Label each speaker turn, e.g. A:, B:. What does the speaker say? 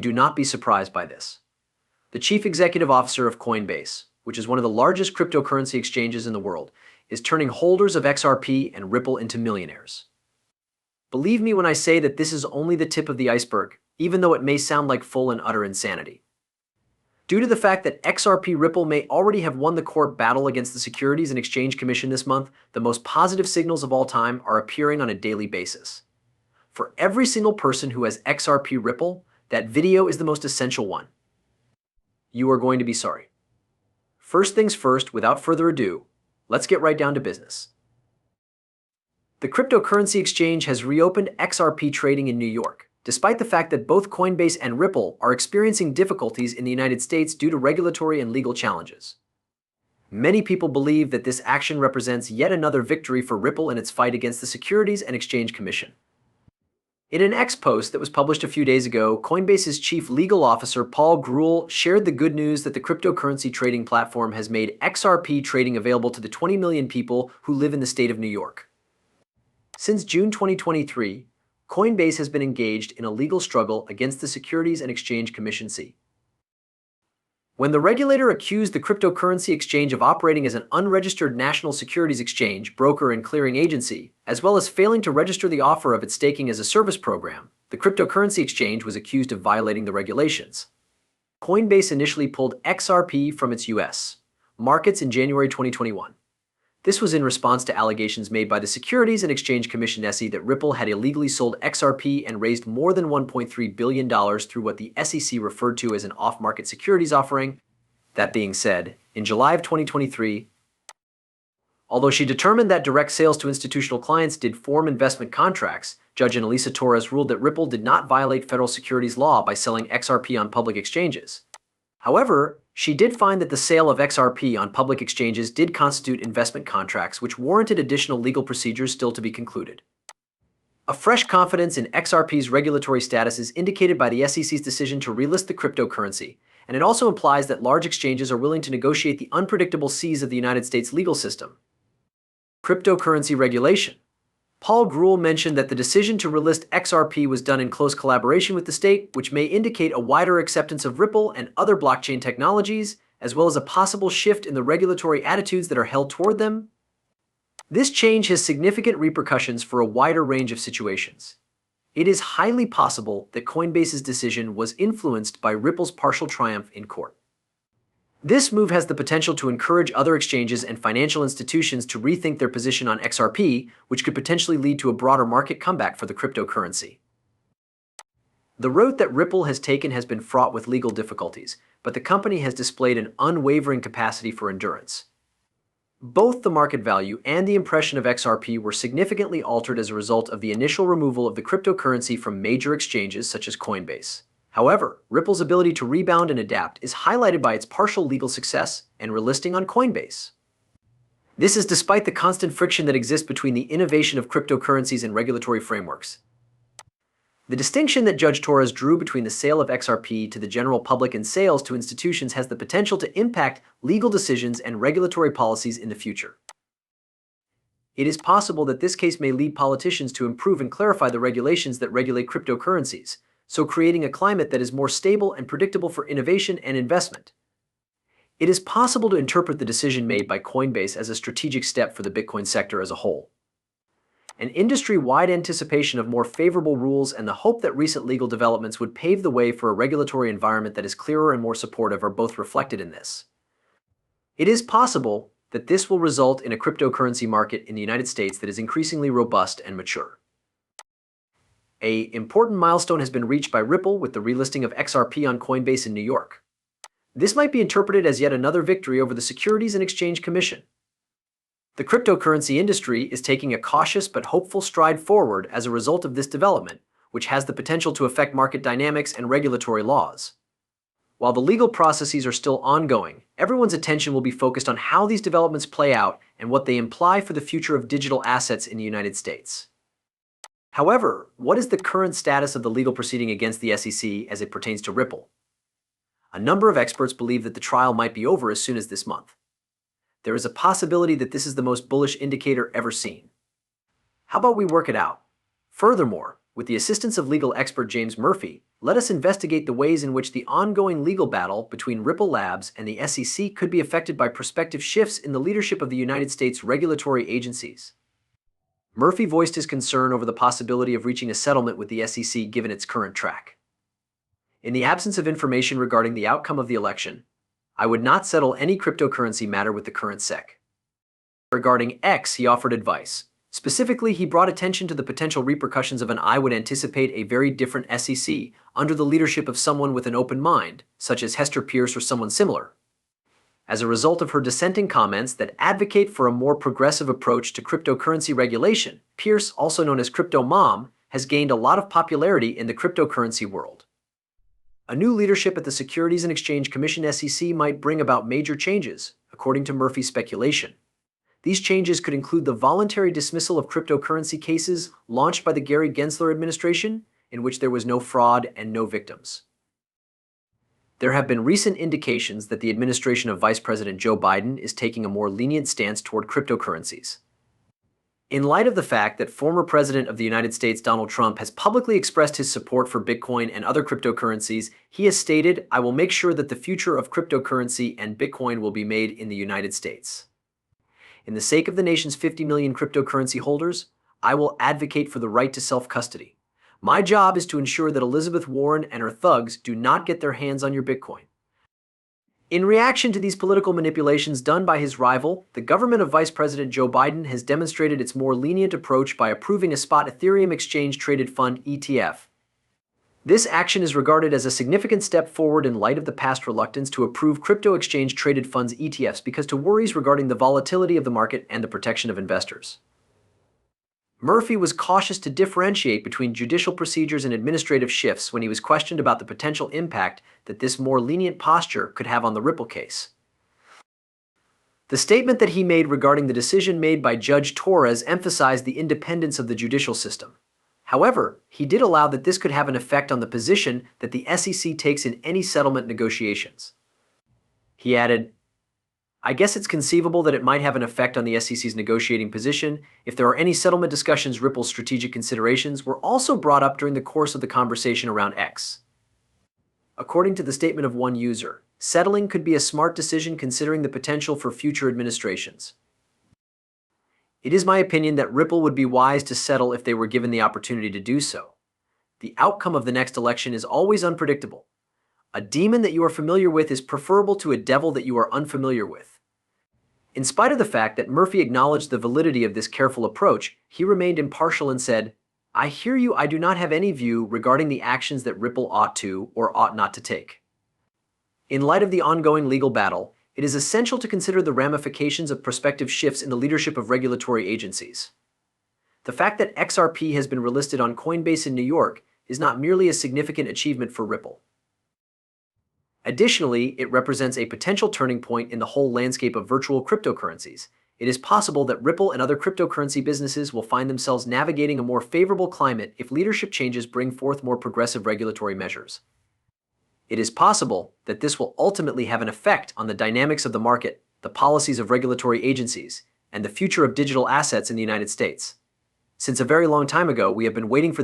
A: Do not be surprised by this. The chief executive officer of Coinbase, which is one of the largest cryptocurrency exchanges in the world, is turning holders of XRP and Ripple into millionaires. Believe me when I say that this is only the tip of the iceberg, even though it may sound like full and utter insanity. Due to the fact that XRP Ripple may already have won the court battle against the Securities and Exchange Commission this month, the most positive signals of all time are appearing on a daily basis. For every single person who has XRP Ripple, that video is the most essential one. You are going to be sorry. First things first, without further ado, let's get right down to business. The cryptocurrency exchange has reopened XRP trading in New York, despite the fact that both Coinbase and Ripple are experiencing difficulties in the United States due to regulatory and legal challenges. Many people believe that this action represents yet another victory for Ripple in its fight against the Securities and Exchange Commission. In an X post that was published a few days ago, Coinbase's chief legal officer Paul Grewal shared the good news that the cryptocurrency trading platform has made XRP trading available to the 20 million people who live in the state of New York. Since June 2023, Coinbase has been engaged in a legal struggle against the Securities and Exchange Commission. When the regulator accused the cryptocurrency exchange of operating as an unregistered national securities exchange, broker, and clearing agency, as well as failing to register the offer of its staking as a service program, the cryptocurrency exchange was accused of violating the regulations. Coinbase initially pulled XRP from its U.S. markets in January 2021. This was in response to allegations made by the Securities and Exchange Commission (SEC) that Ripple had illegally sold XRP and raised more than $1.3 billion through what the SEC referred to as an off-market securities offering. That being said, in July of 2023, although she determined that direct sales to institutional clients did form investment contracts, Judge Analisa Torres ruled that Ripple did not violate federal securities law by selling XRP on public exchanges. However, she did find that the sale of XRP on public exchanges did constitute investment contracts, which warranted additional legal procedures still to be concluded. A fresh confidence in XRP's regulatory status is indicated by the SEC's decision to relist the cryptocurrency, and it also implies that large exchanges are willing to negotiate the unpredictable seas of the United States legal system. Cryptocurrency regulation. Paul Grewal mentioned that the decision to relist XRP was done in close collaboration with the state, which may indicate a wider acceptance of Ripple and other blockchain technologies, as well as a possible shift in the regulatory attitudes that are held toward them. This change has significant repercussions for a wider range of situations. It is highly possible that Coinbase's decision was influenced by Ripple's partial triumph in court. This move has the potential to encourage other exchanges and financial institutions to rethink their position on XRP, which could potentially lead to a broader market comeback for the cryptocurrency. The road that Ripple has taken has been fraught with legal difficulties, but the company has displayed an unwavering capacity for endurance. Both the market value and the impression of XRP were significantly altered as a result of the initial removal of the cryptocurrency from major exchanges such as Coinbase. However, Ripple's ability to rebound and adapt is highlighted by its partial legal success and relisting on Coinbase. This is despite the constant friction that exists between the innovation of cryptocurrencies and regulatory frameworks. The distinction that Judge Torres drew between the sale of XRP to the general public and sales to institutions has the potential to impact legal decisions and regulatory policies in the future. It is possible that this case may lead politicians to improve and clarify the regulations that regulate cryptocurrencies, so creating a climate that is more stable and predictable for innovation and investment. It is possible to interpret the decision made by Coinbase as a strategic step for the Bitcoin sector as a whole. An industry-wide anticipation of more favorable rules and the hope that recent legal developments would pave the way for a regulatory environment that is clearer and more supportive are both reflected in this. It is possible that this will result in a cryptocurrency market in the United States that is increasingly robust and mature. An important milestone has been reached by Ripple with the relisting of XRP on Coinbase in New York. This might be interpreted as yet another victory over the Securities and Exchange Commission. The cryptocurrency industry is taking a cautious but hopeful stride forward as a result of this development, which has the potential to affect market dynamics and regulatory laws. While the legal processes are still ongoing, everyone's attention will be focused on how these developments play out and what they imply for the future of digital assets in the United States. However, what is the current status of the legal proceeding against the SEC as it pertains to Ripple? A number of experts believe that the trial might be over as soon as this month. There is a possibility that this is the most bullish indicator ever seen. How about we work it out? Furthermore, With the assistance of legal expert James Murphy, let us investigate the ways in which the ongoing legal battle between Ripple Labs and the SEC could be affected by prospective shifts in the leadership of the United States regulatory agencies. Murphy voiced his concern over the possibility of reaching a settlement with the SEC given its current track. In the absence of information regarding the outcome of the election, I would not settle any cryptocurrency matter with the current SEC. Regarding X, he offered advice. Specifically, he brought attention to the potential repercussions of an I would anticipate a very different SEC under the leadership of someone with an open mind, such as Hester Pierce or someone similar. As a result of her dissenting comments that advocate for a more progressive approach to cryptocurrency regulation, Pierce, also known as Crypto Mom, has gained a lot of popularity in the cryptocurrency world. A new leadership at the Securities and Exchange Commission (SEC) might bring about major changes, according to Murphy's speculation. These changes could include the voluntary dismissal of cryptocurrency cases launched by the Gary Gensler administration, in which there was no fraud and no victims. There have been recent indications that the administration of Vice President Joe Biden is taking a more lenient stance toward cryptocurrencies. In light of the fact that former President of the United States Donald Trump has publicly expressed his support for Bitcoin and other cryptocurrencies, he has stated, "I will make sure that the future of cryptocurrency and Bitcoin will be made in the United States. In the sake of the nation's 50 million cryptocurrency holders, I will advocate for the right to self-custody. My job is to ensure that Elizabeth Warren and her thugs do not get their hands on your Bitcoin." In reaction to these political manipulations done by his rival, the government of Vice President Joe Biden has demonstrated its more lenient approach by approving a spot Ethereum exchange-traded fund ETF. This action is regarded as a significant step forward in light of the past reluctance to approve crypto exchange-traded funds ETFs because to worries regarding the volatility of the market and the protection of investors. Murphy was cautious to differentiate between judicial procedures and administrative shifts when he was questioned about the potential impact that this more lenient posture could have on the Ripple case. The statement that he made regarding the decision made by Judge Torres emphasized the independence of the judicial system. However, he did allow that this could have an effect on the position that the SEC takes in any settlement negotiations. He added, "I guess it's conceivable that it might have an effect on the SEC's negotiating position if there are any settlement discussions. Ripple's strategic considerations were also brought up during the course of the conversation around X." According to the statement of one user, settling could be a smart decision considering the potential for future administrations. "It is my opinion that Ripple would be wise to settle if they were given the opportunity to do so. The outcome of the next election is always unpredictable. A demon that you are familiar with is preferable to a devil that you are unfamiliar with." In spite of the fact that Murphy acknowledged the validity of this careful approach, he remained impartial and said, "I hear you. I do not have any view regarding the actions that Ripple ought to or ought not to take. In light of the ongoing legal battle, it is essential to consider the ramifications of prospective shifts in the leadership of regulatory agencies. The fact that XRP has been relisted on Coinbase in New York is not merely a significant achievement for Ripple. Additionally, it represents a potential turning point in the whole landscape of virtual cryptocurrencies. It is possible that Ripple and other cryptocurrency businesses will find themselves navigating a more favorable climate if leadership changes bring forth more progressive regulatory measures. It is possible that this will ultimately have an effect on the dynamics of the market, the policies of regulatory agencies, and the future of digital assets in the United States. Since a very long time ago, we have been waiting for